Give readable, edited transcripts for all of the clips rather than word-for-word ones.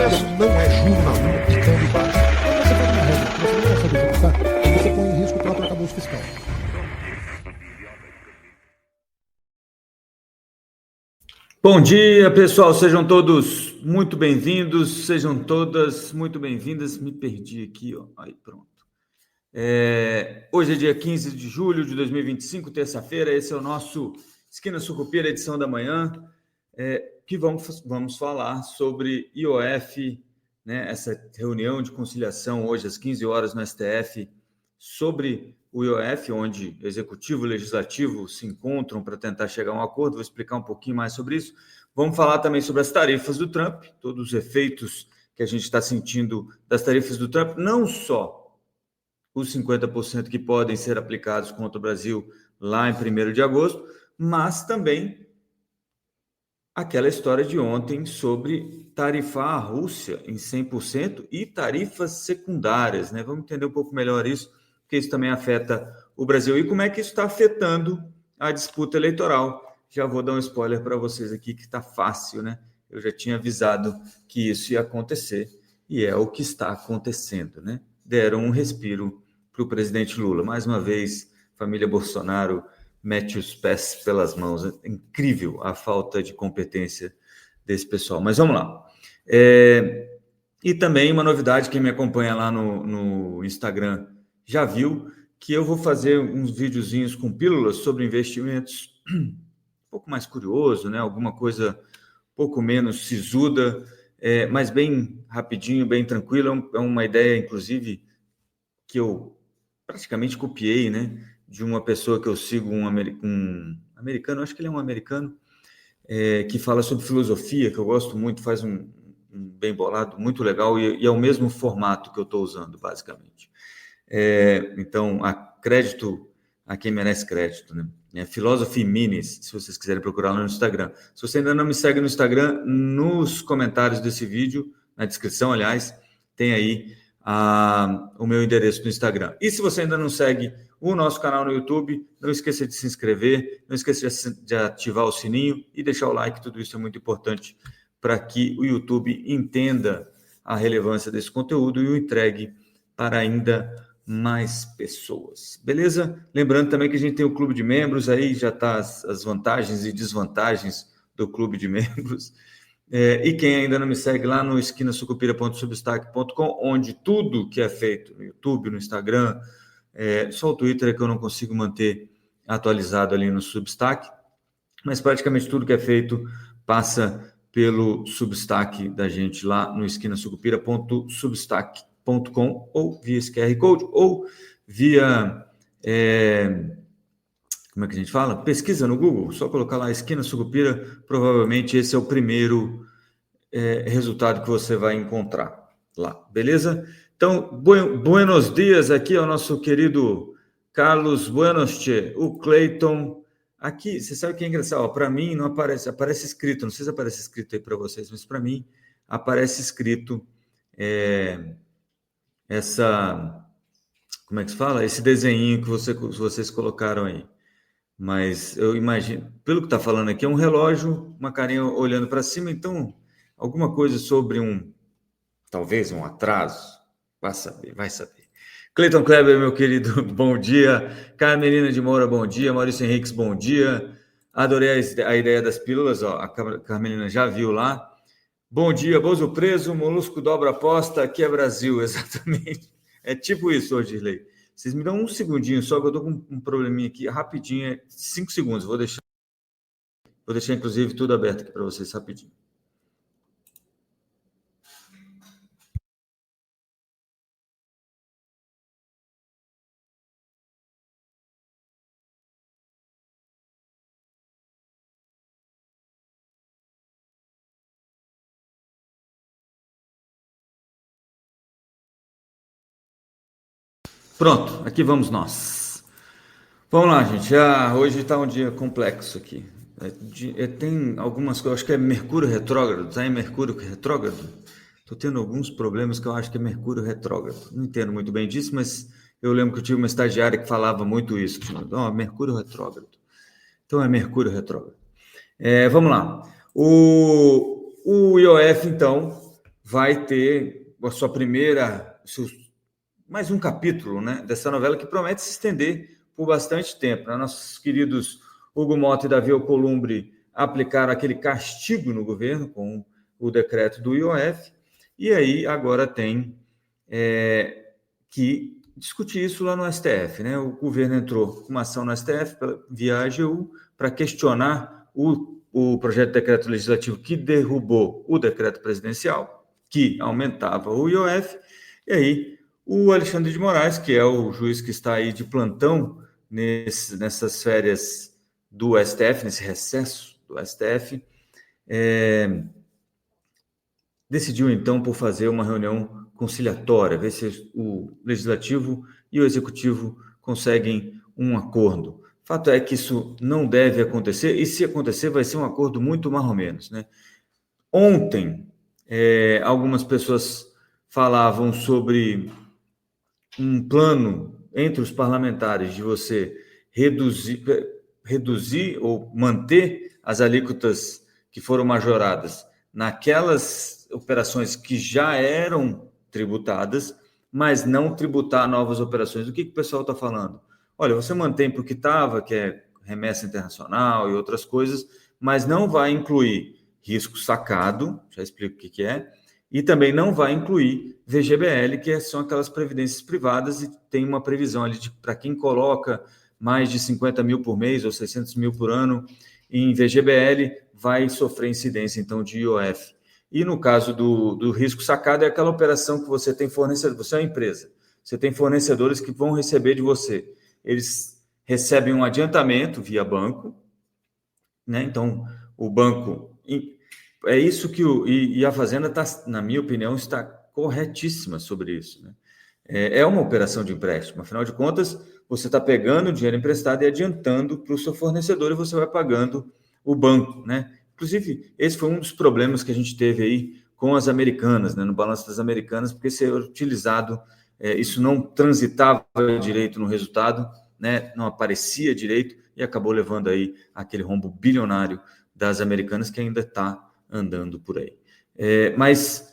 Isso não é juro na Lua, ficando baixo. Quando você faz uma regra que você não vai saber executar, você põe em risco o próprio arcabouço fiscal. Bom dia, pessoal. Sejam todos muito bem-vindos, sejam todas muito bem-vindas. Me perdi aqui, ó. Aí, pronto. Hoje é dia 15 de julho de 2025, terça-feira. Esse é o nosso Esquina Sucupira, edição da manhã, que vamos falar sobre IOF, né, essa reunião de conciliação hoje às 15 horas no STF sobre o IOF, onde Executivo e Legislativo se encontram para tentar chegar a um acordo. Vou explicar um pouquinho mais sobre isso. Vamos falar também sobre as tarifas do Trump, todos os efeitos que a gente está sentindo das tarifas do Trump, não só os 50% que podem ser aplicados contra o Brasil lá em 1º de agosto, mas também aquela história de ontem sobre tarifar a Rússia em 100% e tarifas secundárias, né? Vamos entender um pouco melhor isso, porque isso também afeta o Brasil. E como é que isso está afetando a disputa eleitoral? Já vou dar um spoiler para vocês aqui, que está fácil, né? Eu já tinha avisado que isso ia acontecer, e é o que está acontecendo, né? Deram um respiro para o presidente Lula. Mais uma vez, família Bolsonaro mete os pés pelas mãos. É incrível a falta de competência desse pessoal. Mas vamos lá. E também uma novidade, quem me acompanha lá no Instagram já viu, que eu vou fazer uns videozinhos com pílulas sobre investimentos um pouco mais curioso, né? Alguma coisa um pouco menos sisuda, mas bem rapidinho, bem tranquilo. É uma ideia, inclusive, que eu praticamente copiei, né, de uma pessoa que eu sigo, um americano, acho que ele é um americano, que fala sobre filosofia, que eu gosto muito, faz um bem bolado, muito legal, e é o mesmo formato que eu estou usando, basicamente. Então, crédito a quem merece crédito, né? Philosophy Minis, se vocês quiserem procurar no Instagram. Se você ainda não me segue no Instagram, nos comentários desse vídeo, na descrição, aliás, tem aí o meu endereço no Instagram. E se você ainda não segue o nosso canal no YouTube, não esqueça de se inscrever, não esqueça de ativar o sininho e deixar o like. Tudo isso é muito importante para que o YouTube entenda a relevância desse conteúdo e o entregue para ainda mais pessoas, beleza? Lembrando também que a gente tem o clube de membros, aí já está as vantagens e desvantagens do clube de membros. E quem ainda não me segue lá no esquinasucupira.substack.com, onde tudo que é feito no YouTube, no Instagram, só o Twitter é que eu não consigo manter atualizado ali no Substack, mas praticamente tudo que é feito passa pelo Substack da gente lá no esquinasucupira.substack.com, ou via esse QR Code, ou via, como é que a gente fala? Pesquisa no Google, só colocar lá Esquina Sucupira, provavelmente esse é o primeiro resultado que você vai encontrar lá, beleza? Então, buenos dias, aqui é o nosso querido Carlos Buenos Che, o Cleiton. Aqui, você sabe o que é engraçado? Para mim não aparece escrito, não sei se aparece escrito aí para vocês, mas para mim aparece escrito como é que se fala? Esse desenho que vocês colocaram aí. Mas eu imagino, pelo que está falando aqui, é um relógio, uma carinha olhando para cima, então alguma coisa sobre talvez um atraso, vai saber. Cleiton Kleber, meu querido, bom dia. Carmelina de Moura, bom dia. Maurício Henriques, bom dia. Adorei a ideia das pílulas, ó, a Carmelina já viu lá. Bom dia, Bozo preso, Molusco dobra aposta, aqui é Brasil, exatamente. É tipo isso hoje, Dirley. Vocês me dão um segundinho só, que eu tô com um probleminha aqui, rapidinho, 5 segundos, vou deixar inclusive tudo aberto aqui para vocês, rapidinho. Pronto, aqui vamos nós. Vamos lá, gente. Hoje está um dia complexo aqui. Tem algumas coisas, acho que é Mercúrio retrógrado, tá em Mercúrio retrógrado? Estou tendo alguns problemas que eu acho que é Mercúrio retrógrado. Não entendo muito bem disso, mas eu lembro que eu tive uma estagiária que falava muito isso. Mercúrio retrógrado. Então é Mercúrio retrógrado. Vamos lá. O IOF, então, vai ter a sua mais um capítulo, né, dessa novela que promete se estender por bastante tempo. Né? Nossos queridos Hugo Mota e Davi Alcolumbre aplicaram aquele castigo no governo com o decreto do IOF, e aí agora tem que discutir isso lá no STF. Né? O governo entrou com uma ação no STF via AGU para questionar o projeto de decreto legislativo que derrubou o decreto presidencial, que aumentava o IOF, e aí o Alexandre de Moraes, que é o juiz que está aí de plantão nessas férias do STF, nesse recesso do STF, decidiu então por fazer uma reunião conciliatória, ver se o Legislativo e o Executivo conseguem um acordo. Fato é que isso não deve acontecer, e se acontecer vai ser um acordo muito mais ou menos. Né? Ontem, algumas pessoas falavam sobre um plano entre os parlamentares de você reduzir ou manter as alíquotas que foram majoradas naquelas operações que já eram tributadas, mas não tributar novas operações. O que o pessoal está falando? Olha, você mantém para o que estava, que é remessa internacional e outras coisas, mas não vai incluir risco sacado, já explico o que é, e também não vai incluir VGBL, que são aquelas previdências privadas, e tem uma previsão ali para quem coloca mais de 50 mil por mês ou 600 mil por ano em VGBL, vai sofrer incidência, então, de IOF. E no caso do risco sacado, é aquela operação que você tem fornecedor, você é uma empresa, você tem fornecedores que vão receber de você. Eles recebem um adiantamento via banco, né? Então, o banco... É isso que a Fazenda, na minha opinião, está corretíssima sobre isso. Né? É uma operação de empréstimo. Afinal de contas, você está pegando o dinheiro emprestado e adiantando para o seu fornecedor, e você vai pagando o banco. Né? Inclusive, esse foi um dos problemas que a gente teve aí com as americanas, né? No balanço das americanas, porque se era utilizado, isso não transitava direito no resultado, né? Não aparecia direito, e acabou levando aí aquele rombo bilionário das americanas, que ainda está andando por aí. Mas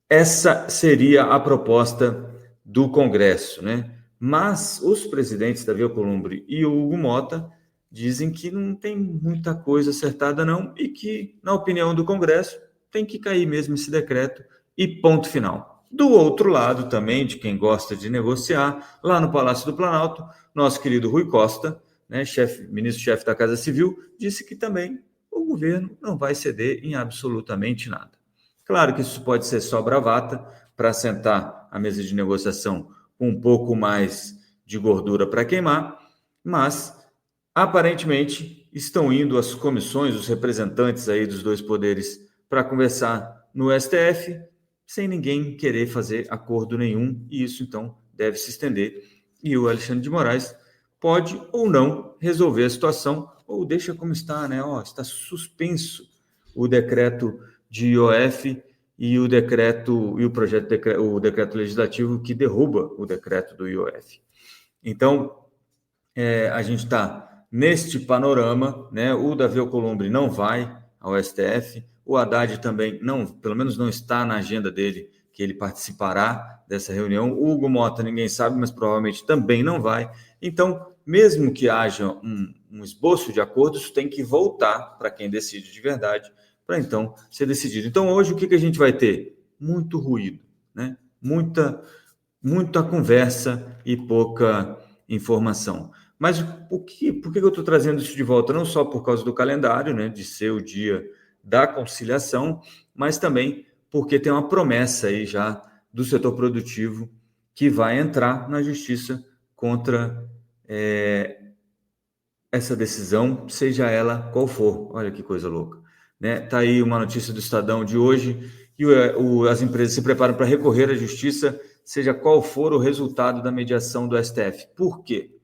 essa seria a proposta do Congresso, né? Mas os presidentes Davi Alcolumbre e o Hugo Mota dizem que não tem muita coisa acertada não, e que, na opinião do Congresso, tem que cair mesmo esse decreto e ponto final. Do outro lado também, de quem gosta de negociar, lá no Palácio do Planalto, nosso querido Rui Costa, né, ministro-chefe da Casa Civil, disse que também o governo não vai ceder em absolutamente nada. Claro que isso pode ser só bravata para sentar à mesa de negociação com um pouco mais de gordura para queimar, mas aparentemente estão indo as comissões, os representantes aí dos dois poderes para conversar no STF, sem ninguém querer fazer acordo nenhum, e isso então deve se estender. E o Alexandre de Moraes pode ou não resolver a situação, ou deixa como está, né? Está suspenso o decreto de IOF e o decreto e o decreto legislativo que derruba o decreto do IOF. Então, a gente está neste panorama, né? O Davi Alcolumbre não vai ao STF, o Haddad também não, pelo menos não está na agenda dele que ele participará dessa reunião. O Hugo Mota ninguém sabe, mas provavelmente também não vai. Então, mesmo que haja um esboço de acordo, isso tem que voltar para quem decide de verdade, para então ser decidido. Então, hoje, o que a gente vai ter? Muito ruído, né? Muita conversa e pouca informação. Mas por que eu estou trazendo isso de volta? Não só por causa do calendário, né, de ser o dia da conciliação, mas também porque tem uma promessa aí já do setor produtivo que vai entrar na justiça contra essa decisão, seja ela qual for. Olha que coisa louca. Né? Tá aí uma notícia do Estadão de hoje, e as empresas se preparam para recorrer à justiça, seja qual for o resultado da mediação do STF. Por quê?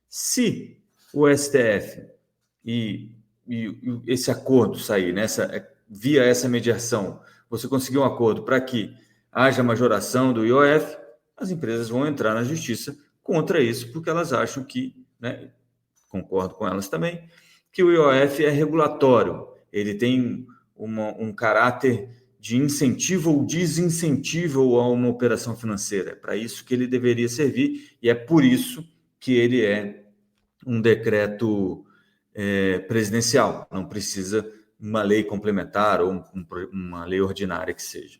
Se o STF e esse acordo sair, via essa mediação, você conseguir um acordo para que haja majoração do IOF, as empresas vão entrar na justiça contra isso, porque elas acham que, né, concordo com elas também, que o IOF é regulatório, ele tem um caráter de incentivo ou desincentivo a uma operação financeira. É para isso que ele deveria servir e é por isso que ele é um decreto presidencial. Não precisa uma lei complementar ou uma lei ordinária que seja.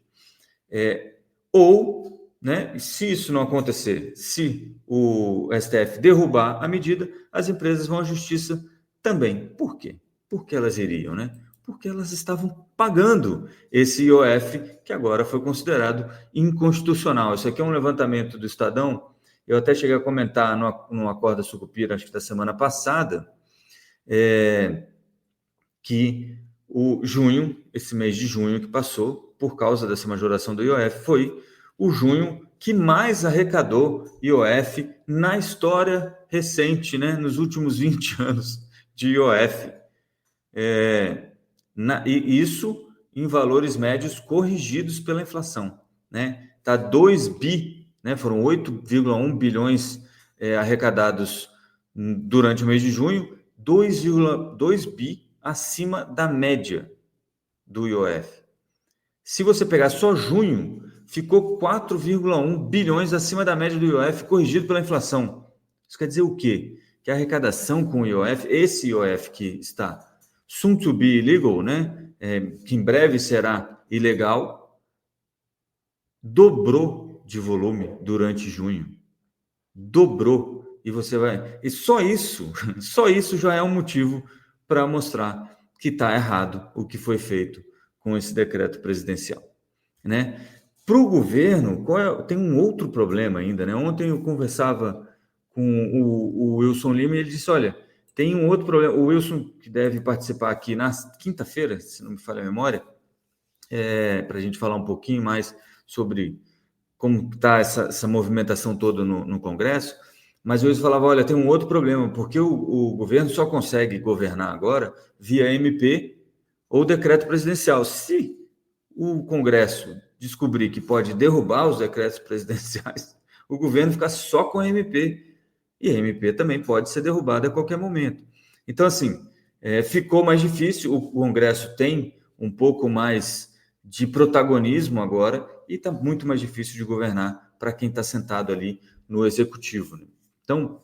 Ou, né, se isso não acontecer, se o STF derrubar a medida, as empresas vão à justiça também. Por quê? Por que elas iriam, né? Porque elas estavam pagando esse IOF, que agora foi considerado inconstitucional. Isso aqui é um levantamento do Estadão. Eu até cheguei a comentar no Acorda Sucupira, acho que da semana passada, que o junho, esse mês de junho que passou, por causa dessa majoração do IOF, foi o junho que mais arrecadou IOF na história recente, né? Nos últimos 20 anos de IOF. E isso em valores médios corrigidos pela inflação, né? Tá 2 bi, né? Foram 8,1 bilhões arrecadados durante o mês de junho, 2,2 bi acima da média do IOF. Se você pegar só junho, ficou 4,1 bilhões acima da média do IOF, corrigido pela inflação. Isso quer dizer o quê? Que a arrecadação com o IOF, esse IOF que está soon to be illegal, né? Que em breve será ilegal, dobrou de volume durante junho. Dobrou. E só isso já é um motivo para mostrar que está errado o que foi feito com esse decreto presidencial, né? Para o governo, tem um outro problema ainda, né? Ontem eu conversava com o Wilson Lima e ele disse, olha, tem um outro problema. O Wilson, que deve participar aqui na quinta-feira, se não me falha a memória, para a gente falar um pouquinho mais sobre como está essa movimentação toda no Congresso, mas o Wilson falava, olha, tem um outro problema, porque o governo só consegue governar agora via MP ou decreto presidencial. Se o Congresso descobrir que pode derrubar os decretos presidenciais, o governo fica só com a MP, e a MP também pode ser derrubada a qualquer momento. Então, assim, ficou mais difícil, o Congresso tem um pouco mais de protagonismo agora e está muito mais difícil de governar para quem está sentado ali no Executivo, né? Então,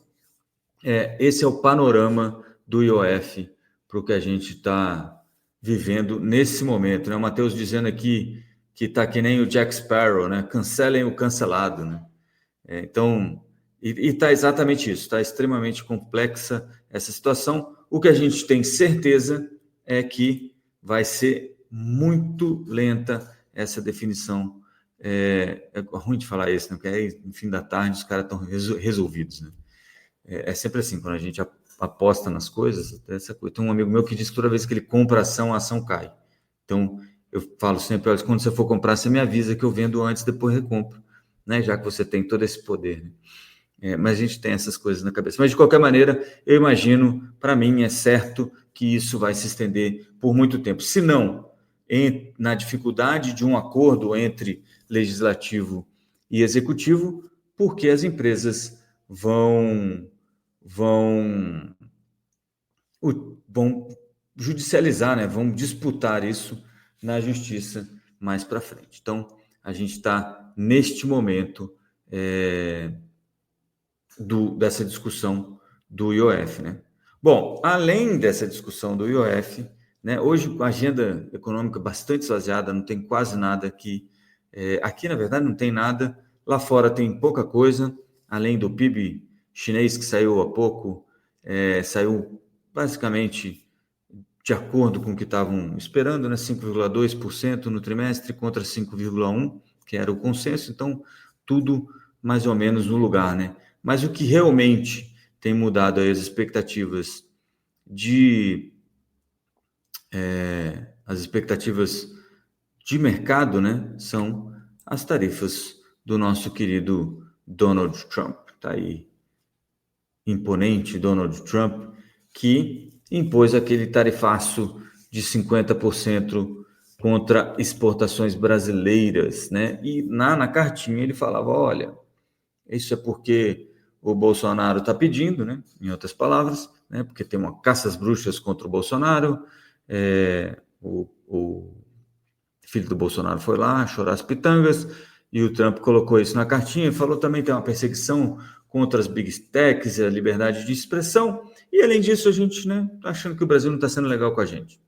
esse é o panorama do IOF para o que a gente está vivendo nesse momento, né? O Matheus dizendo aqui que está que nem o Jack Sparrow, né? Cancelem o cancelado, né? Então, está exatamente isso, está extremamente complexa essa situação. O que a gente tem certeza é que vai ser muito lenta essa definição. É ruim de falar isso, né? Porque aí, no fim da tarde, os caras estão resolvidos, né? É sempre assim, quando a gente aposta nas coisas, essa coisa. Tem um amigo meu que diz que toda vez que ele compra ação, a ação cai. Então, eu falo sempre, olha, quando você for comprar, você me avisa que eu vendo antes, depois recompro, né? Já que você tem todo esse poder, né? Mas a gente tem essas coisas na cabeça. Mas, de qualquer maneira, eu imagino, para mim, é certo que isso vai se estender por muito tempo. Se não, na dificuldade de um acordo entre legislativo e executivo, porque as empresas vão judicializar, né? Vão disputar isso na justiça mais para frente. Então, a gente está, neste momento, dessa discussão do IOF, né? Bom, além dessa discussão do IOF, né, hoje a agenda econômica bastante esvaziada, não tem quase nada aqui. Aqui, na verdade, não tem nada. Lá fora tem pouca coisa, além do PIB chinês que saiu há pouco, saiu basicamente de acordo com o que estavam esperando, né, 5,2% no trimestre contra 5,1%, que era o consenso. Então, tudo mais ou menos no lugar, né? Mas o que realmente tem mudado aí as expectativas de mercado, né, são as tarifas do nosso querido Donald Trump. Está aí, imponente Donald Trump, que impôs aquele tarifaço de 50% contra exportações brasileiras, né? E na cartinha ele falava, olha, isso é porque o Bolsonaro está pedindo, né? Em outras palavras, né? Porque tem uma caça às bruxas contra o Bolsonaro, o filho do Bolsonaro, foi lá chorar as pitangas, e o Trump colocou isso na cartinha e falou também que tem uma perseguição contra as big techs, a liberdade de expressão, e além disso a gente, né, tá achando que o Brasil não está sendo legal com a gente. O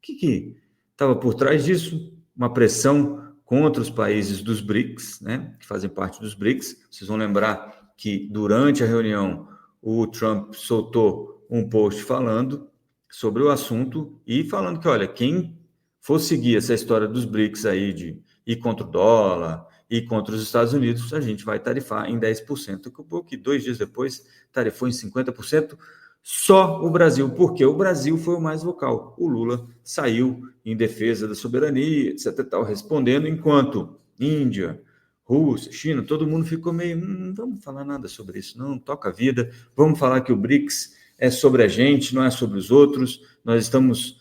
que estava por trás disso? Uma pressão contra os países dos BRICS, né, que fazem parte dos BRICS. Vocês vão lembrar que durante a reunião o Trump soltou um post falando sobre o assunto e falando que, olha, quem for seguir essa história dos BRICS aí de ir contra o dólar, ir contra os Estados Unidos, a gente vai tarifar em 10%, que 2 dias depois tarifou em 50%, só o Brasil, porque o Brasil foi o mais vocal. O Lula saiu em defesa da soberania, etc. Tal, respondendo, enquanto Índia, Rússia, China, todo mundo ficou meio, não vamos falar nada sobre isso, não, toca a vida, vamos falar que o BRICS é sobre a gente, não é sobre os outros, nós estamos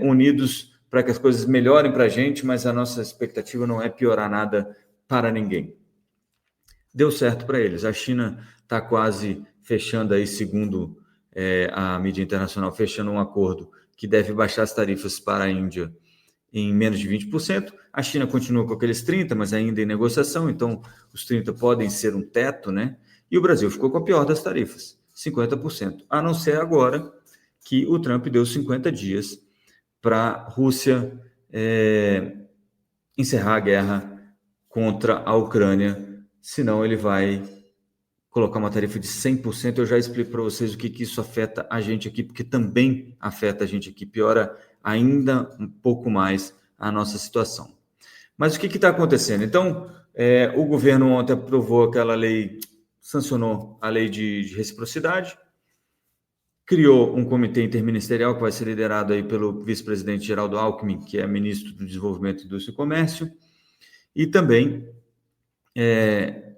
unidos para que as coisas melhorem para a gente, mas a nossa expectativa não é piorar nada para ninguém. Deu certo para eles. A China está quase fechando aí, segundo a mídia internacional, fechando um acordo que deve baixar as tarifas para a Índia em menos de 20%. A China continua com aqueles 30%, mas ainda em negociação, então os 30% podem ser um teto, né? E o Brasil ficou com a pior das tarifas, 50%, a não ser agora que o Trump deu 50 dias para a Rússia encerrar a guerra contra a Ucrânia, senão ele vai colocar uma tarifa de 100%. Eu já explico para vocês o que isso afeta a gente aqui, porque também afeta a gente aqui, piora ainda um pouco mais a nossa situação. Mas o que está acontecendo? Então, o governo ontem aprovou aquela lei, sancionou a lei de reciprocidade, criou um comitê interministerial que vai ser liderado aí pelo vice-presidente Geraldo Alckmin, que é ministro do Desenvolvimento, Indústria e Comércio, e também,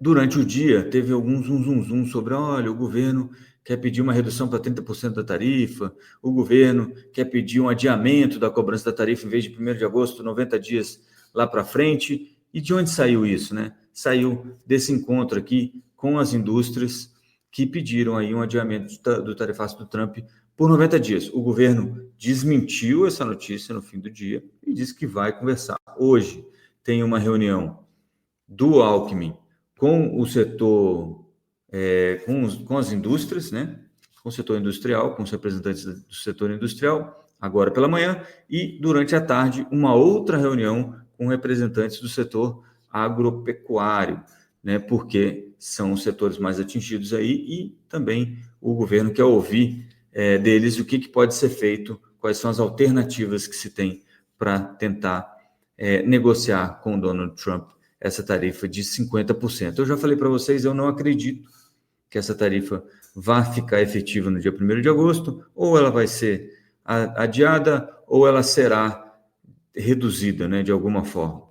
durante o dia, teve algum zum sobre, olha, o governo quer pedir uma redução para 30% da tarifa, o governo quer pedir um adiamento da cobrança da tarifa em vez de 1º de agosto, 90 dias lá para frente. E de onde saiu isso, né? Saiu desse encontro aqui com as indústrias que pediram aí um adiamento do tarifaço do Trump por 90 dias. O governo desmentiu essa notícia no fim do dia e disse que vai conversar. Hoje tem uma reunião do Alckmin com o setor, com as indústrias, né? Com o setor industrial, com os representantes do setor industrial, agora pela manhã, e durante a tarde uma outra reunião com representantes do setor agropecuário, né? Porque são os setores mais atingidos aí, e também o governo quer ouvir deles o que pode ser feito, quais são as alternativas que se tem para tentar negociar com o Donald Trump essa tarifa de 50%. Eu já falei para vocês, eu não acredito que essa tarifa vá ficar efetiva no dia 1º de agosto, ou ela vai ser adiada, ou ela será reduzida, né, de alguma forma.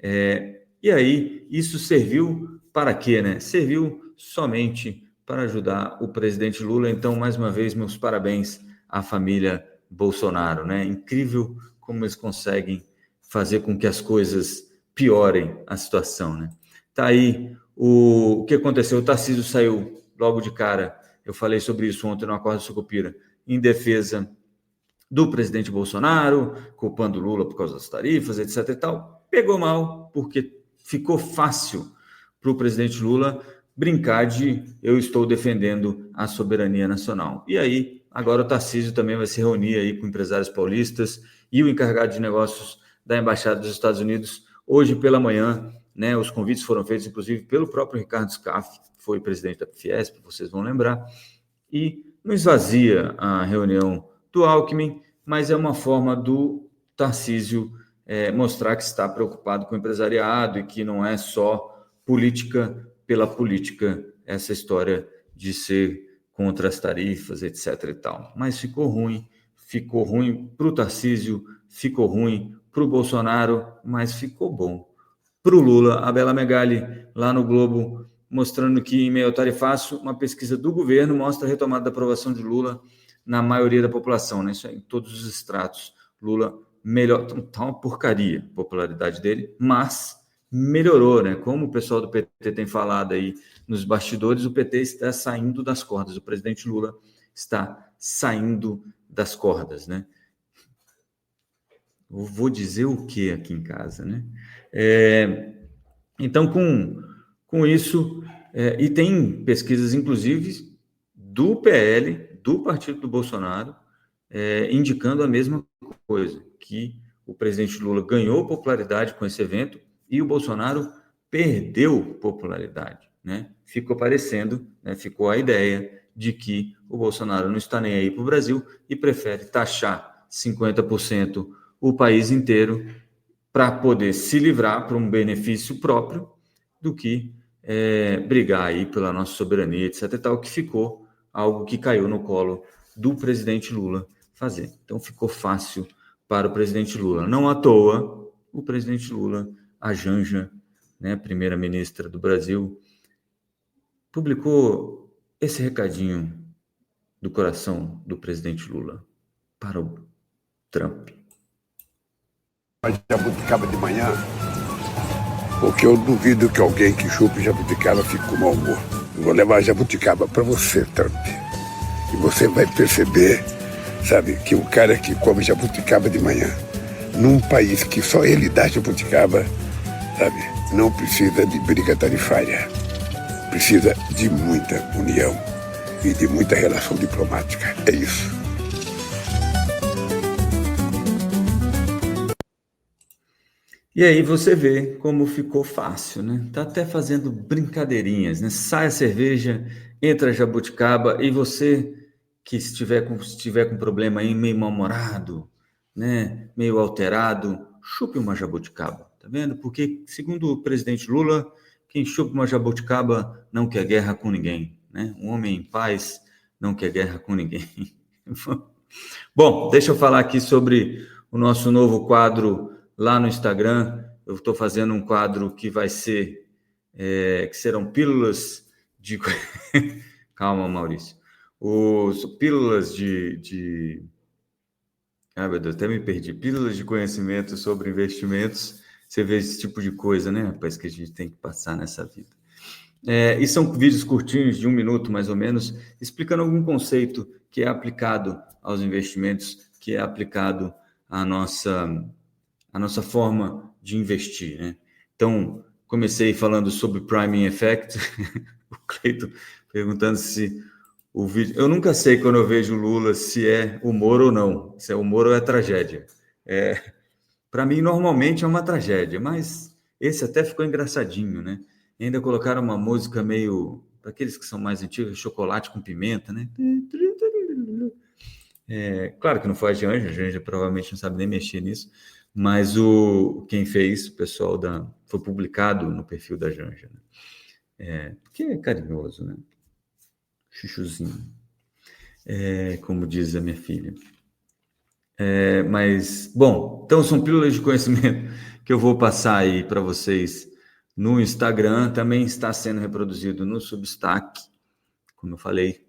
E aí, isso serviu para quê, né? Serviu somente para ajudar o presidente Lula. Então, mais uma vez, meus parabéns à família Bolsonaro, né? Incrível como eles conseguem fazer com que as coisas piorem a situação, né? Tá aí o que aconteceu. O Tarcísio saiu logo de cara, eu falei sobre isso ontem no Acordo Sucupira, em defesa do presidente Bolsonaro, culpando Lula por causa das tarifas, etc. e tal. Pegou mal, porque ficou fácil para o presidente Lula brincar de eu estou defendendo a soberania nacional. E aí, agora o Tarcísio também vai se reunir aí com empresários paulistas e o encarregado de negócios da Embaixada dos Estados Unidos hoje pela manhã, né? Os convites foram feitos, inclusive, pelo próprio Ricardo Scaff, que foi presidente da Fiesp, vocês vão lembrar, e não esvazia a reunião do Alckmin, mas é uma forma do Tarcísio mostrar que está preocupado com o empresariado e que não é só política pela política, essa história de ser contra as tarifas, etc. e tal. Mas ficou ruim para o Tarcísio, ficou ruim para o Bolsonaro, mas ficou bom para o Lula. A Bela Megali, lá no Globo, mostrando que em meio ao tarifaço, uma pesquisa do governo mostra a retomada da aprovação de Lula na maioria da população, né? Isso aí, em todos os estratos. Lula melhor, tá uma porcaria a popularidade dele, mas melhorou, né? Como o pessoal do PT tem falado aí nos bastidores, o PT está saindo das cordas, o presidente Lula está saindo das cordas, né? Eu vou dizer o que aqui em casa, né? Então, com isso, e tem pesquisas, inclusive, do PL, do partido do Bolsonaro, indicando a mesma coisa, que o presidente Lula ganhou popularidade com esse evento e o Bolsonaro perdeu popularidade, né? Ficou parecendo, né, ficou a ideia de que o Bolsonaro não está nem aí para o Brasil e prefere taxar 50% o país inteiro para poder se livrar para um benefício próprio do que brigar aí pela nossa soberania, etc. e tal, que ficou algo que caiu no colo do presidente Lula fazer. Então ficou fácil para o presidente Lula. Não à toa, o presidente Lula, a Janja, né, primeira-ministra do Brasil, publicou esse recadinho do coração do presidente Lula para o Trump. Jabuticaba de manhã, porque eu duvido que alguém que chupe jabuticaba fique com mau humor. Eu vou levar jabuticaba para você, Trump. E você vai perceber, sabe, que o cara que come jabuticaba de manhã, num país que só ele dá jabuticaba, sabe, não precisa de briga tarifária. Precisa de muita união e de muita relação diplomática. É isso. E aí você vê como ficou fácil, né? Tá até fazendo brincadeirinhas, né? Sai a cerveja, entra a jabuticaba e você que estiver com problema aí, meio mal-humorado, né? Meio alterado, chupe uma jabuticaba, tá vendo? Porque, segundo o presidente Lula, quem chupa uma jabuticaba não quer guerra com ninguém, né? Um homem em paz não quer guerra com ninguém. Bom, deixa eu falar aqui sobre o nosso novo quadro lá no Instagram. Eu estou fazendo um quadro que vai ser, que serão pílulas de... Calma, Maurício. Pílulas de... Ah, meu Deus, até me perdi. Pílulas de conhecimento sobre investimentos. Você vê esse tipo de coisa, né, rapaz, que a gente tem que passar nessa vida. E são vídeos curtinhos, de 1 minuto mais ou menos, explicando algum conceito que é aplicado aos investimentos, que é aplicado à nossa forma de investir, né? Então, comecei falando sobre Priming Effect, o Cleiton perguntando se o vídeo... Eu nunca sei quando eu vejo o Lula se é humor ou não, se é humor ou é tragédia. Para mim, normalmente é uma tragédia, mas esse até ficou engraçadinho, né? E ainda colocaram uma música meio... Para aqueles que são mais antigos, chocolate com pimenta, né? Claro que não foi a Janja provavelmente não sabe nem mexer nisso, mas quem fez, o pessoal foi publicado no perfil da Janja, né? Porque é carinhoso, né? Chuchuzinho, como diz a minha filha. Mas, bom, então são pílulas de conhecimento que eu vou passar aí para vocês no Instagram, também está sendo reproduzido no Substack, como eu falei,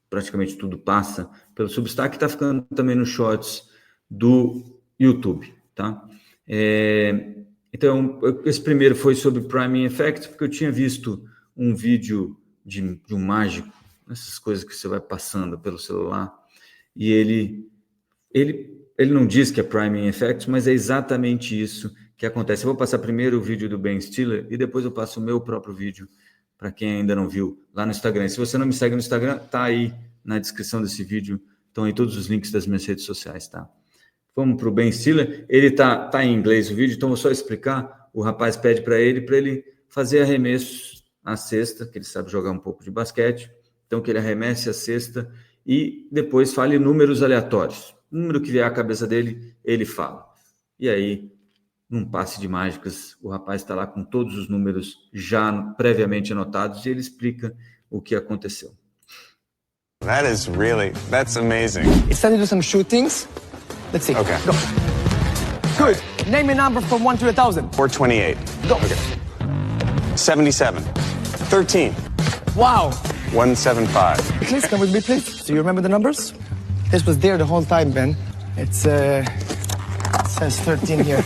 praticamente tudo passa pelo Substack, está ficando também nos shorts do YouTube, tá? Então, esse primeiro foi sobre Priming Effect, porque eu tinha visto um vídeo de um mágico, essas coisas que você vai passando pelo celular, e ele não diz que é Priming Effect, mas é exatamente isso que acontece. Eu vou passar primeiro o vídeo do Ben Stiller e depois eu passo o meu próprio vídeo para quem ainda não viu lá no Instagram. Se você não me segue no Instagram, tá aí na descrição desse vídeo, estão aí todos os links das minhas redes sociais, tá? Vamos para o Ben Stiller. Ele tá em inglês o vídeo, então vou só explicar. O rapaz pede para ele fazer arremessos à cesta, que ele sabe jogar um pouco de basquete, então que ele arremesse a cesta e depois fale números aleatórios. O número que vier à cabeça dele, ele fala. E aí, num passe de mágicas, o rapaz está lá com todos os números já previamente anotados e ele explica o que aconteceu. That's amazing. It's time to do some shootings. Let's see. Okay. Go. Good. Name a number from 1 to 1,000. 428. Go. Okay. 77. 13. Wow. 175. Please come with me, please. Do you remember the numbers? This was there the whole time, Ben. It says 13 here.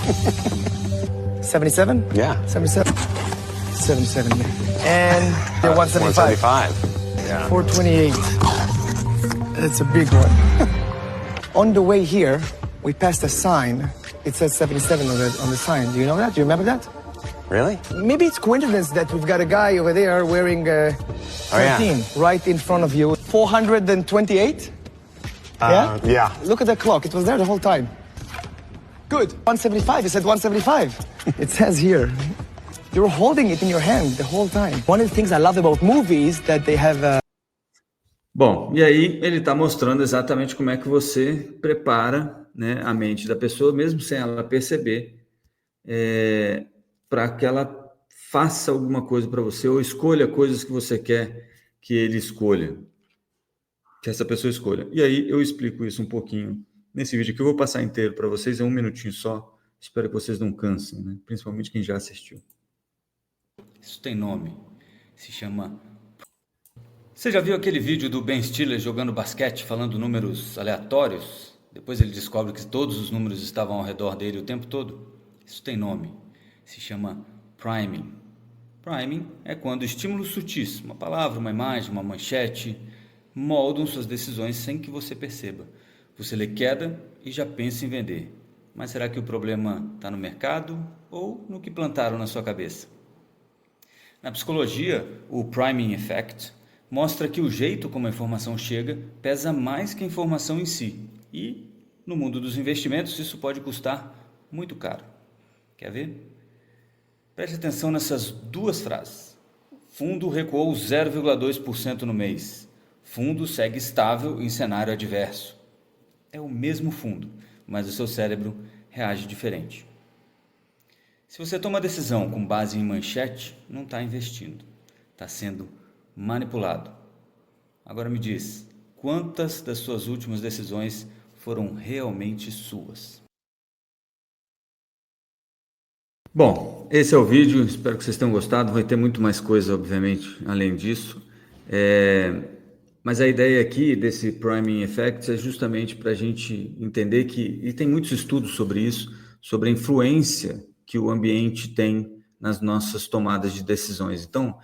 77? Yeah. 77. 77 here. And the 175. 175. Yeah. 428. That's a big one. On the way here, we passed a sign it says 77 on the sign. Do you know that? Do you remember that? Really? Maybe it's coincidence that we've got a guy over there wearing 13 yeah. right in front of you. 428? Yeah. Look at the clock. It was there the whole time. Good. 175. You said 175. It says here. You were holding it in your hand the whole time. One of the things I love about movies that they have. Bom, e aí ele está mostrando exatamente como é que você prepara, né, a mente da pessoa, mesmo sem ela perceber, para que ela faça alguma coisa para você ou escolha coisas que você quer que ele escolha, que essa pessoa escolha. E aí eu explico isso um pouquinho nesse vídeo que eu vou passar inteiro para vocês, é 1 minutinho só. Espero que vocês não cansem, né? Principalmente quem já assistiu. Isso tem nome, se chama... Você já viu aquele vídeo do Ben Stiller jogando basquete, falando números aleatórios? Depois ele descobre que todos os números estavam ao redor dele o tempo todo? Isso tem nome, se chama priming. Priming é quando estímulos sutis, uma palavra, uma imagem, uma manchete, moldam suas decisões sem que você perceba. Você lê queda e já pensa em vender. Mas será que o problema está no mercado ou no que plantaram na sua cabeça? Na psicologia, o priming effect mostra que o jeito como a informação chega pesa mais que a informação em si. E, no mundo dos investimentos, isso pode custar muito caro. Quer ver? Preste atenção nessas duas frases. Fundo recuou 0,2% no mês. Fundo segue estável em cenário adverso. É o mesmo fundo, mas o seu cérebro reage diferente. Se você toma decisão com base em manchete, não está investindo. Está sendo manipulado. Agora me diz, quantas das suas últimas decisões foram realmente suas? Bom, esse é o vídeo, espero que vocês tenham gostado, vai ter muito mais coisa, obviamente, além disso. Mas a ideia aqui desse priming effect é justamente para a gente entender que, e tem muitos estudos sobre isso, sobre a influência que o ambiente tem nas nossas tomadas de decisões. Então,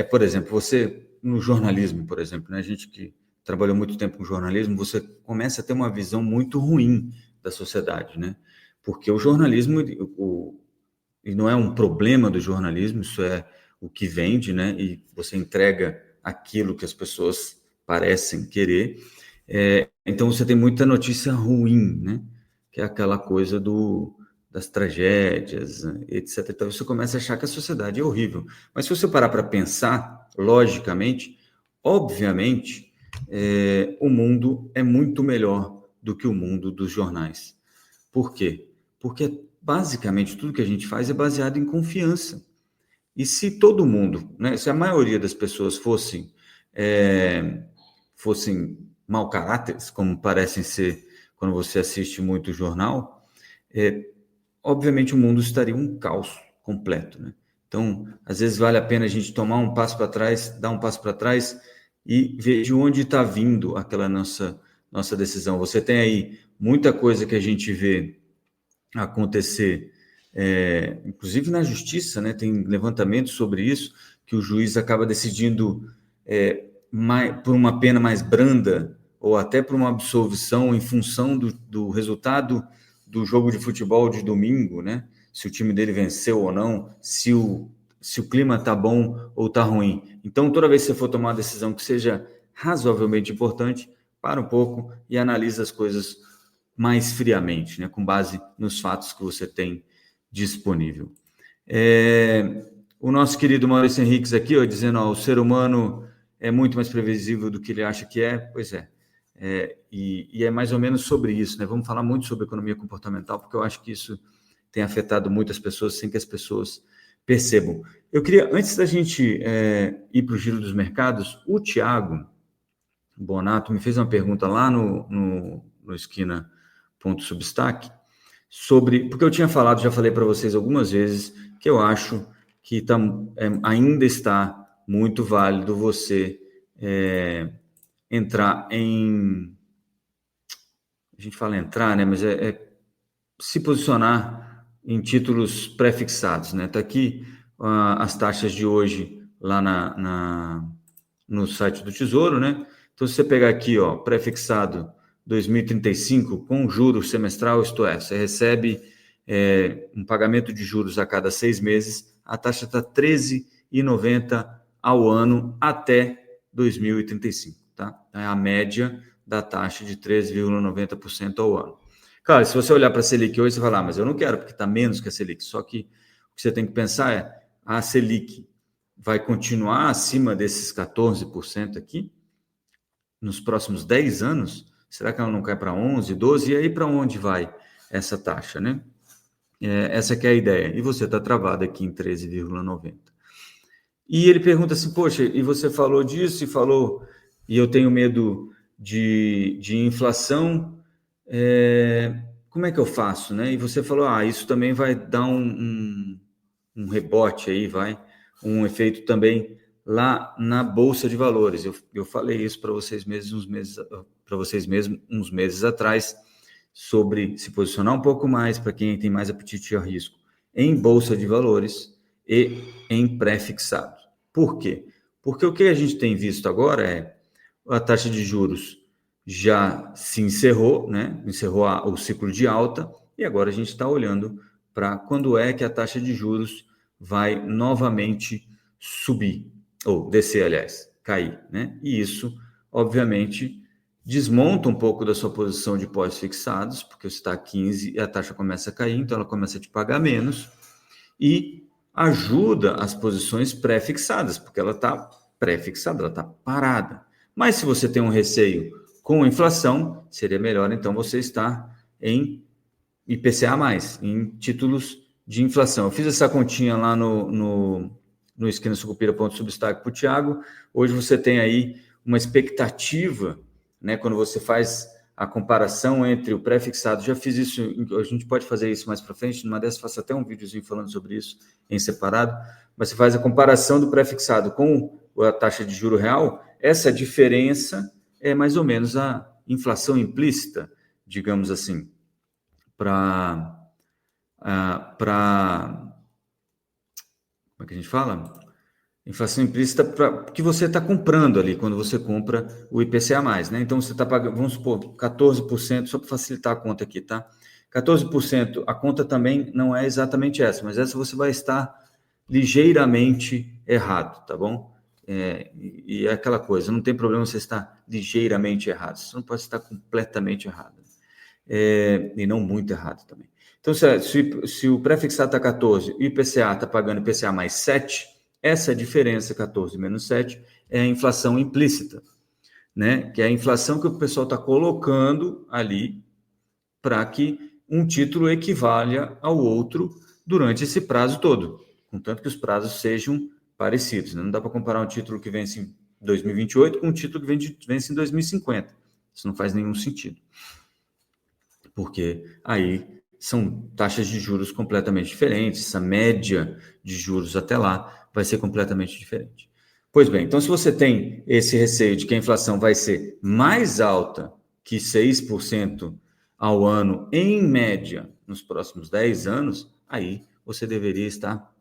por exemplo, você, no jornalismo, por exemplo, né, a gente que trabalhou muito tempo com jornalismo, você começa a ter uma visão muito ruim da sociedade, né? Porque o jornalismo, e não é um problema do jornalismo, isso é o que vende, né? E você entrega aquilo que as pessoas parecem querer. Então, você tem muita notícia ruim, né? Que é aquela coisa das tragédias, etc. Então, você começa a achar que a sociedade é horrível. Mas se você parar para pensar, logicamente, obviamente, o mundo é muito melhor do que o mundo dos jornais. Por quê? Porque, basicamente, tudo que a gente faz é baseado em confiança. E se todo mundo, né, se a maioria das pessoas fossem mau caráteres, como parecem ser quando você assiste muito jornal, obviamente o mundo estaria um caos completo, né? Então, às vezes vale a pena a gente tomar um passo para trás, dar um passo para trás e ver de onde está vindo aquela nossa decisão. Você tem aí muita coisa que a gente vê acontecer, inclusive na justiça, né? Tem levantamentos sobre isso, que o juiz acaba decidindo por uma pena mais branda ou até por uma absolvição em função do resultado do jogo de futebol de domingo, né? Se o time dele venceu ou não, se o clima está bom ou está ruim. Então, toda vez que você for tomar uma decisão que seja razoavelmente importante, para um pouco e analisa as coisas mais friamente, né? Com base nos fatos que você tem disponível. O nosso querido Maurício Henriques aqui, dizendo, o ser humano é muito mais previsível do que ele acha que é. Pois é. E é mais ou menos sobre isso, né? Vamos falar muito sobre economia comportamental, porque eu acho que isso tem afetado muitas pessoas sem que as pessoas percebam. Eu queria, antes da gente ir para o giro dos mercados, o Thiago Bonato me fez uma pergunta lá no esquina.substack sobre, porque eu tinha falado, já falei para vocês algumas vezes, que eu acho que ainda está muito válido você entrar em... A gente fala entrar, né? Mas se posicionar em títulos pré-fixados, né? Está aqui as taxas de hoje lá no site do Tesouro, né? Então, se você pegar aqui, pré-fixado 2035 com juros semestral, isto é, você recebe um pagamento de juros a cada 6 meses, a taxa está 13,90 ao ano até 2035, tá? É a média da taxa de 13,90% ao ano. Claro, se você olhar para a Selic hoje, você vai falar, mas eu não quero, porque está menos que a Selic. Só que o que você tem que pensar é, a Selic vai continuar acima desses 14% aqui nos próximos 10 anos? Será que ela não cai para 11, 12? E aí para onde vai essa taxa, né? Essa que é a ideia. E você está travado aqui em 13,90. E ele pergunta assim, poxa, e você falou disso e eu tenho medo de inflação, como é que eu faço, né? E você falou, isso também vai dar um rebote aí, um efeito também lá na Bolsa de Valores. Eu falei isso para vocês mesmos uns meses atrás, sobre se posicionar um pouco mais para quem tem mais apetite ao risco em Bolsa de Valores e em pré-fixado. Por quê? Porque o que a gente tem visto agora é a taxa de juros já se encerrou, né? Encerrou o ciclo de alta e agora a gente está olhando para quando é que a taxa de juros vai novamente subir, ou descer, aliás, cair, né? E isso, obviamente, desmonta um pouco da sua posição de pós-fixados, porque você está a 15 e a taxa começa a cair, então ela começa a te pagar menos, e ajuda as posições pré-fixadas, porque ela está pré-fixada, ela está parada. Mas se você tem um receio com a inflação, seria melhor, então, você estar em IPCA+, em títulos de inflação. Eu fiz essa continha lá no esquinasucupira.substack para o Thiago. Hoje você tem aí uma expectativa, né, quando você faz a comparação entre o pré-fixado, já fiz isso, a gente pode fazer isso mais para frente, numa dessas faço até um videozinho falando sobre isso em separado, mas você faz a comparação do pré-fixado com a taxa de juro real, essa diferença é mais ou menos a inflação implícita, digamos assim, como é que a gente fala? Inflação implícita que você está comprando ali, quando você compra o IPCA+, né? Então, você está pagando, vamos supor, 14%, só para facilitar a conta aqui, tá? 14%, a conta também não é exatamente essa, mas essa você vai estar ligeiramente errado, tá bom? E é aquela coisa, não tem problema você estar ligeiramente errado, você não pode estar completamente errado. E não muito errado também. Então, se o pré-fixado está 14 e o IPCA está pagando IPCA mais 7, essa diferença, 14 menos 7, é a inflação implícita, né? Que é a inflação que o pessoal está colocando ali para que um título equivalha ao outro durante esse prazo todo, contanto que os prazos sejam parecidos, né? Não dá para comparar um título que vence em 2028 com um título que vence em 2050. Isso não faz nenhum sentido. Porque aí são taxas de juros completamente diferentes, essa média de juros até lá vai ser completamente diferente. Pois bem, então se você tem esse receio de que a inflação vai ser mais alta que 6% ao ano, em média, nos próximos 10 anos, aí você deveria estar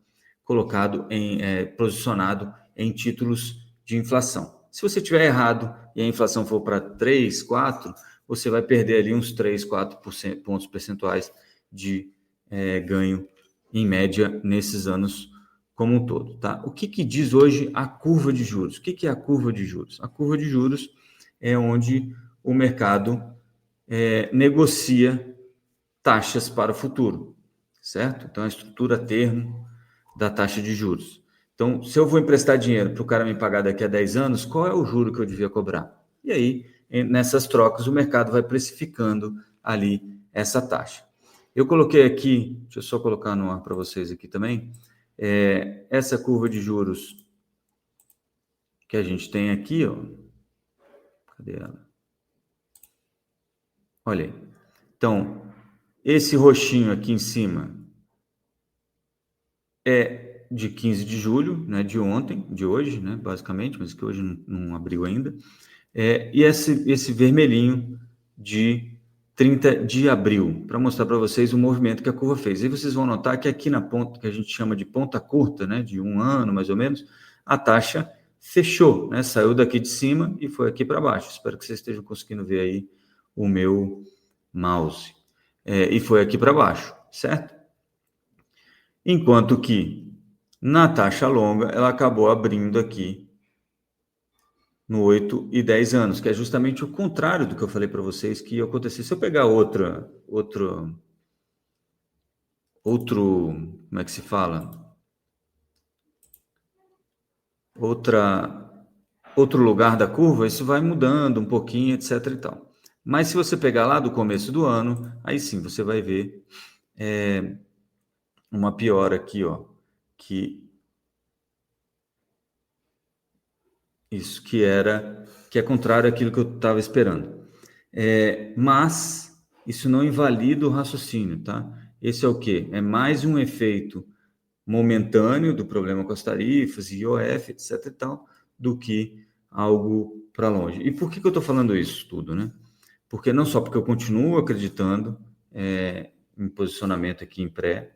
posicionado em títulos de inflação. Se você estiver errado e a inflação for para 3, 4, você vai perder ali uns 3, 4 pontos percentuais de ganho, em média, nesses anos como um todo, tá? O que diz hoje a curva de juros? O que é a curva de juros? A curva de juros é onde o mercado negocia taxas para o futuro, certo? Então, a estrutura termo da taxa de juros. Então, se eu vou emprestar dinheiro para o cara me pagar daqui a 10 anos, qual é o juro que eu devia cobrar? E aí, nessas trocas, o mercado vai precificando ali essa taxa. Eu coloquei aqui, deixa eu só colocar no ar para vocês aqui também, essa curva de juros que a gente tem aqui, ó. Cadê ela? Olha aí. Então, esse roxinho aqui em cima é de 15 de julho, né, de ontem, de hoje, né, basicamente, mas que hoje não abriu ainda. E esse vermelhinho de 30 de abril, para mostrar para vocês o movimento que a curva fez. E vocês vão notar que aqui na ponta, que a gente chama de ponta curta, né, de 1 ano mais ou menos, a taxa fechou, né, saiu daqui de cima e foi aqui para baixo. Espero que vocês estejam conseguindo ver aí o meu mouse. E foi aqui para baixo, certo? Enquanto que na taxa longa, ela acabou abrindo aqui no 8 e 10 anos, que é justamente o contrário do que eu falei para vocês que ia acontecer. Se eu pegar outro, como é que se fala? Outro lugar da curva, isso vai mudando um pouquinho, etc e tal. Mas se você pegar lá do começo do ano, aí sim você vai ver uma piora aqui, ó, que é contrário àquilo que eu estava esperando. Mas isso não invalida o raciocínio, tá? Esse é o quê? É mais um efeito momentâneo do problema com as tarifas, IOF, etc e tal, do que algo para longe. E por que eu estou falando isso tudo, né? Porque não só porque eu continuo acreditando em posicionamento aqui em pré,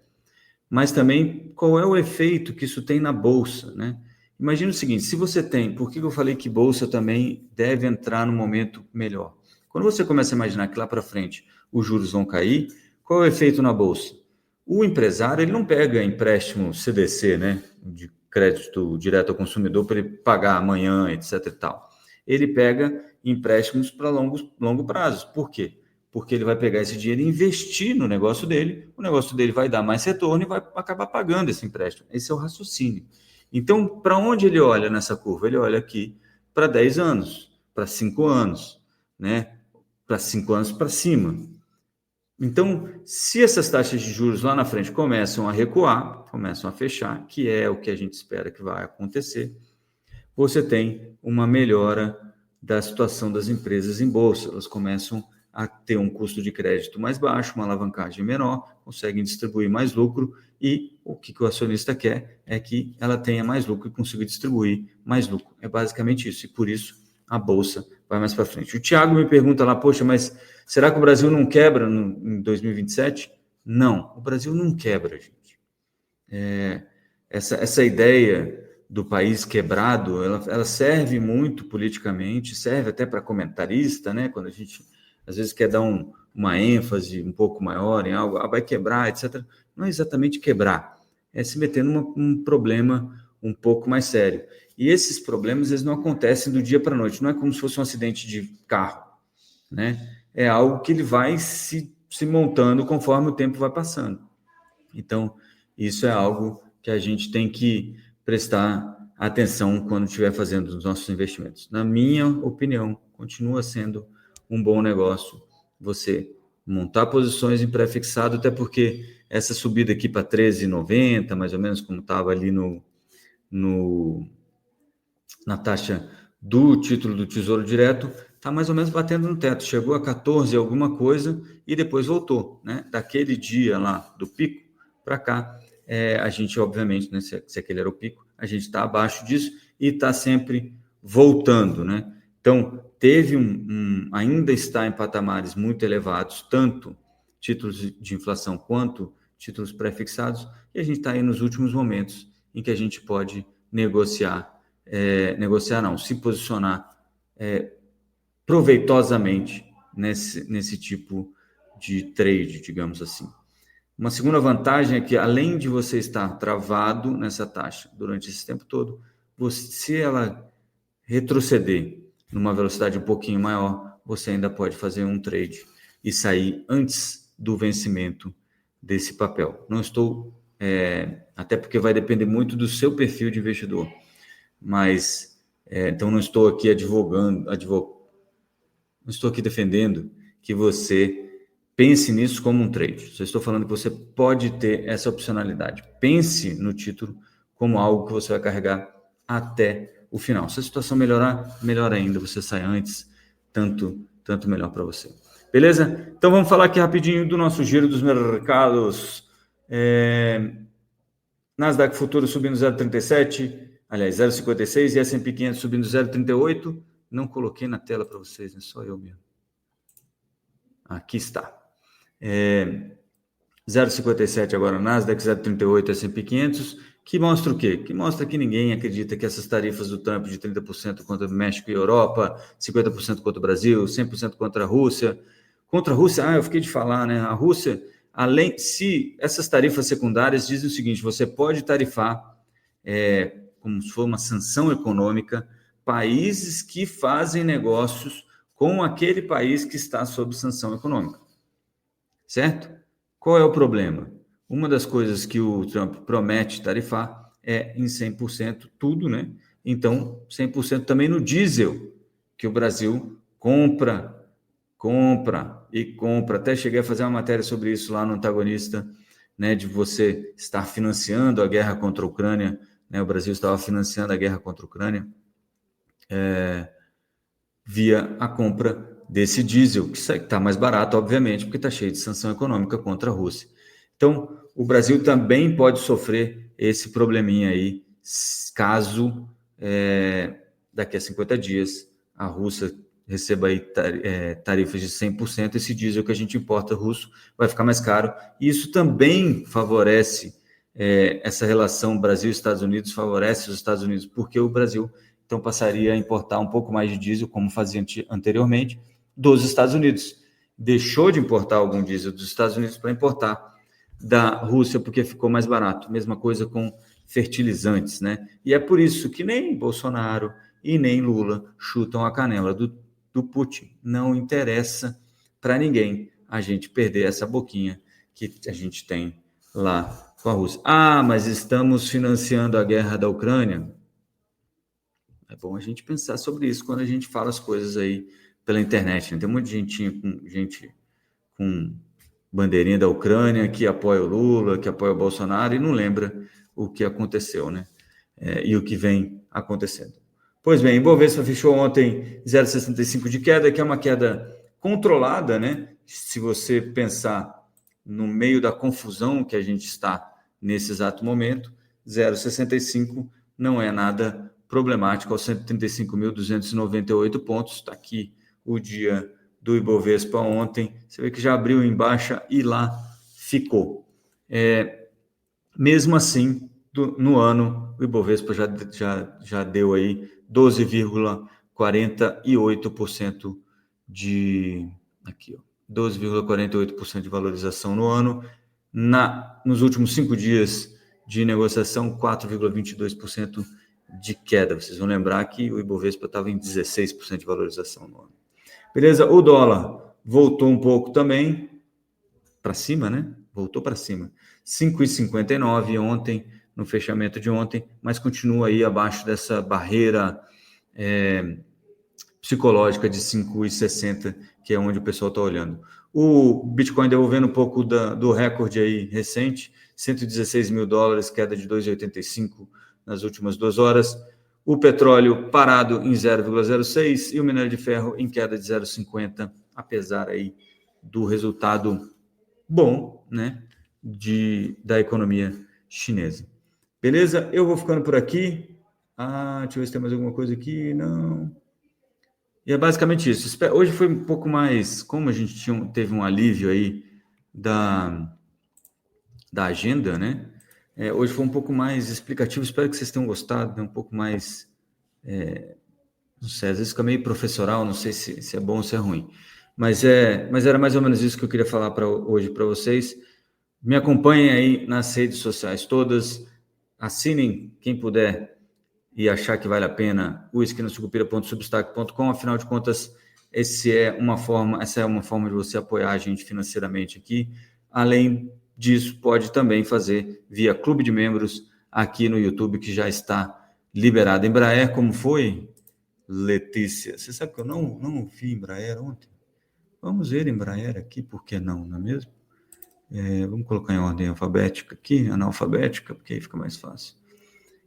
mas também qual é o efeito que isso tem na bolsa, né? Imagina o seguinte, se você tem, por que eu falei que bolsa também deve entrar no momento melhor? Quando você começa a imaginar que lá para frente os juros vão cair, qual é o efeito na bolsa? O empresário, ele não pega empréstimo CDC, né, de crédito direto ao consumidor para ele pagar amanhã, etc e tal. Ele pega empréstimos para longo prazo. Por quê? Porque ele vai pegar esse dinheiro e investir no negócio dele, o negócio dele vai dar mais retorno e vai acabar pagando esse empréstimo. Esse é o raciocínio. Então, para onde ele olha nessa curva? Ele olha aqui para 10 anos, para 5 anos, né? Para 5 anos para cima. Então, se essas taxas de juros lá na frente começam a recuar, começam a fechar, que é o que a gente espera que vai acontecer, você tem uma melhora da situação das empresas em bolsa. Elas começam a ter um custo de crédito mais baixo, uma alavancagem menor, conseguem distribuir mais lucro e o que o acionista quer é que ela tenha mais lucro e consiga distribuir mais lucro. É basicamente isso e por isso a bolsa vai mais para frente. O Thiago me pergunta lá, poxa, mas será que o Brasil não quebra em 2027? Não, o Brasil não quebra, gente. Essa ideia do país quebrado, ela serve muito politicamente, serve até para comentarista, né? Quando a gente às vezes quer dar uma ênfase um pouco maior em algo, vai quebrar, etc. Não é exatamente quebrar, é se meter num problema um pouco mais sério. E esses problemas, eles não acontecem do dia para a noite, não é como se fosse um acidente de carro, né? É algo que ele vai se montando conforme o tempo vai passando. Então, isso é algo que a gente tem que prestar atenção quando estiver fazendo os nossos investimentos. Na minha opinião, continua sendo um bom negócio você montar posições em pré-fixado, até porque essa subida aqui para 13,90, mais ou menos como estava ali na taxa do título do Tesouro Direto, está mais ou menos batendo no teto. Chegou a 14 alguma coisa e depois voltou, né? Daquele dia lá do pico para cá, a gente, obviamente, né, se aquele era o pico, a gente está abaixo disso e está sempre voltando, né? Então, teve ainda está em patamares muito elevados, tanto títulos de inflação quanto títulos pré-fixados, e a gente está aí nos últimos momentos em que a gente pode se posicionar proveitosamente nesse tipo de trade, digamos assim. Uma segunda vantagem é que, além de você estar travado nessa taxa durante esse tempo todo, se ela retroceder numa velocidade um pouquinho maior, você ainda pode fazer um trade e sair antes do vencimento desse papel. Não estou, até porque vai depender muito do seu perfil de investidor, mas então não estou aqui não estou aqui defendendo que você pense nisso como um trade. Só estou falando que você pode ter essa opcionalidade. Pense no título como algo que você vai carregar até o final. Se a situação melhorar, melhor ainda, você sai antes, tanto melhor para você. Beleza? Então vamos falar aqui rapidinho do nosso giro dos mercados. Nasdaq Futuro subindo 0,37, aliás, 0,56 e S&P 500 subindo 0,38. Não coloquei na tela para vocês, né? Só eu mesmo. Aqui está. 0,57 agora Nasdaq, 0,38 S&P 500 Que mostra o quê? Que mostra que ninguém acredita que essas tarifas do Trump de 30% contra México e Europa, 50% contra o Brasil, 100% contra a Rússia. Contra a Rússia, eu fiquei de falar, né? A Rússia, se essas tarifas secundárias dizem o seguinte, você pode tarifar, como se for uma sanção econômica, países que fazem negócios com aquele país que está sob sanção econômica. Certo? Qual é o problema? Uma das coisas que o Trump promete tarifar é em 100% tudo, né? Então, 100% também no diesel, que o Brasil compra. Até cheguei a fazer uma matéria sobre isso lá no Antagonista, né? De você estar financiando a guerra contra a Ucrânia, né? O Brasil estava financiando a guerra contra a Ucrânia via a compra desse diesel, que está mais barato, obviamente, porque está cheio de sanção econômica contra a Rússia. Então, o Brasil também pode sofrer esse probleminha aí, caso daqui a 50 dias a Rússia receba aí tarifas de 100%, esse diesel que a gente importa russo vai ficar mais caro. E isso também favorece essa relação Brasil-Estados Unidos, favorece os Estados Unidos, porque o Brasil então passaria a importar um pouco mais de diesel, como fazia anteriormente, dos Estados Unidos. Deixou de importar algum diesel dos Estados Unidos para importar da Rússia, porque ficou mais barato. Mesma coisa com fertilizantes, né? E é por isso que nem Bolsonaro e nem Lula chutam a canela do Putin. Não interessa para ninguém a gente perder essa boquinha que a gente tem lá com a Rússia. Mas estamos financiando a guerra da Ucrânia. É bom a gente pensar sobre isso quando a gente fala as coisas aí pela internet, né? Tem muita gente com bandeirinha da Ucrânia que apoia o Lula, que apoia o Bolsonaro e não lembra o que aconteceu, né? E o que vem acontecendo. Pois bem, Ibovespa fechou ontem 0,65 de queda, que é uma queda controlada, né? Se você pensar no meio da confusão que a gente está nesse exato momento, 0,65 não é nada problemático aos 135.298 pontos. Está aqui o dia do Ibovespa ontem. Você vê que já abriu em baixa e lá ficou. Mesmo assim, no ano, o Ibovespa já deu aí 12,48% de... Aqui, ó. 12,48% de valorização no ano. Nos últimos 5 dias de negociação, 4,22% de queda. Vocês vão lembrar que o Ibovespa estava em 16% de valorização no ano. Beleza? O dólar voltou um pouco também para cima, né? Voltou para cima. 5,59 ontem, no fechamento de ontem, mas continua aí abaixo dessa barreira psicológica de 5,60, que é onde o pessoal está olhando. O Bitcoin devolvendo um pouco do recorde aí recente, 116 mil dólares, queda de 2,85 nas últimas 2 horas. O petróleo parado em 0,06 e o minério de ferro em queda de 0,50, apesar aí do resultado bom, né, da economia chinesa. Beleza? Eu vou ficando por aqui. Deixa eu ver se tem mais alguma coisa aqui. Não. E é basicamente isso. Hoje foi um pouco mais, como a gente teve um alívio aí da agenda, né? Hoje foi um pouco mais explicativo. Espero que vocês tenham gostado, né? Um pouco mais, não sei, às vezes fica meio professoral, não sei se é bom ou se é ruim. Mas era mais ou menos isso que eu queria falar hoje para vocês. Me acompanhem aí nas redes sociais todas. Assinem, quem puder, e achar que vale a pena, o esquinasucupira.substack.com. Afinal de contas, essa é uma forma de você apoiar a gente financeiramente aqui. Além disso, pode também fazer via Clube de Membros aqui no YouTube, que já está liberado. Embraer, como foi, Letícia? Você sabe que eu não vi Embraer ontem? Vamos ver Embraer aqui, por que não é mesmo? Vamos colocar em ordem alfabética aqui, analfabética, porque aí fica mais fácil.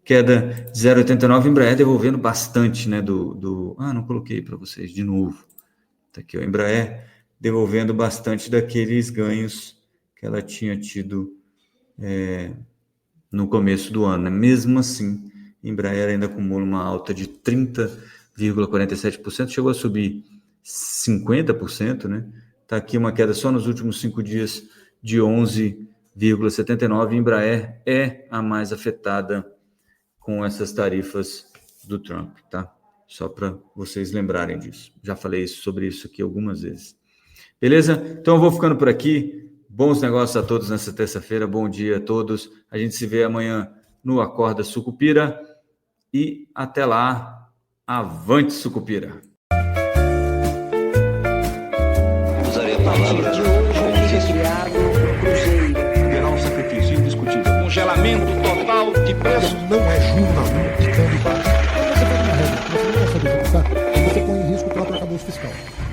Queda 0,89, Embraer devolvendo bastante, né, não coloquei para vocês de novo. Tá aqui, o Embraer devolvendo bastante daqueles ganhos que ela tinha tido no começo do ano, né? Mesmo assim, Embraer ainda acumula uma alta de 30,47%, chegou a subir 50%, né? Tá aqui uma queda só nos últimos 5 dias de 11 2,79. Embraer é a mais afetada com essas tarifas do Trump, tá? Só para vocês lembrarem disso. Já falei sobre isso aqui algumas vezes. Beleza? Então eu vou ficando por aqui. Bons negócios a todos nessa terça-feira. Bom dia a todos. A gente se vê amanhã no Acorda Sucupira. E até lá, avante Sucupira! Usarei a palavra Haverá um sacrifício indiscutível. Congelamento total de preço. Não é juro na mão de câmbio baixo. Você pega uma regra que você não consegue executar, você põe em risco o próprio arcabouço fiscal.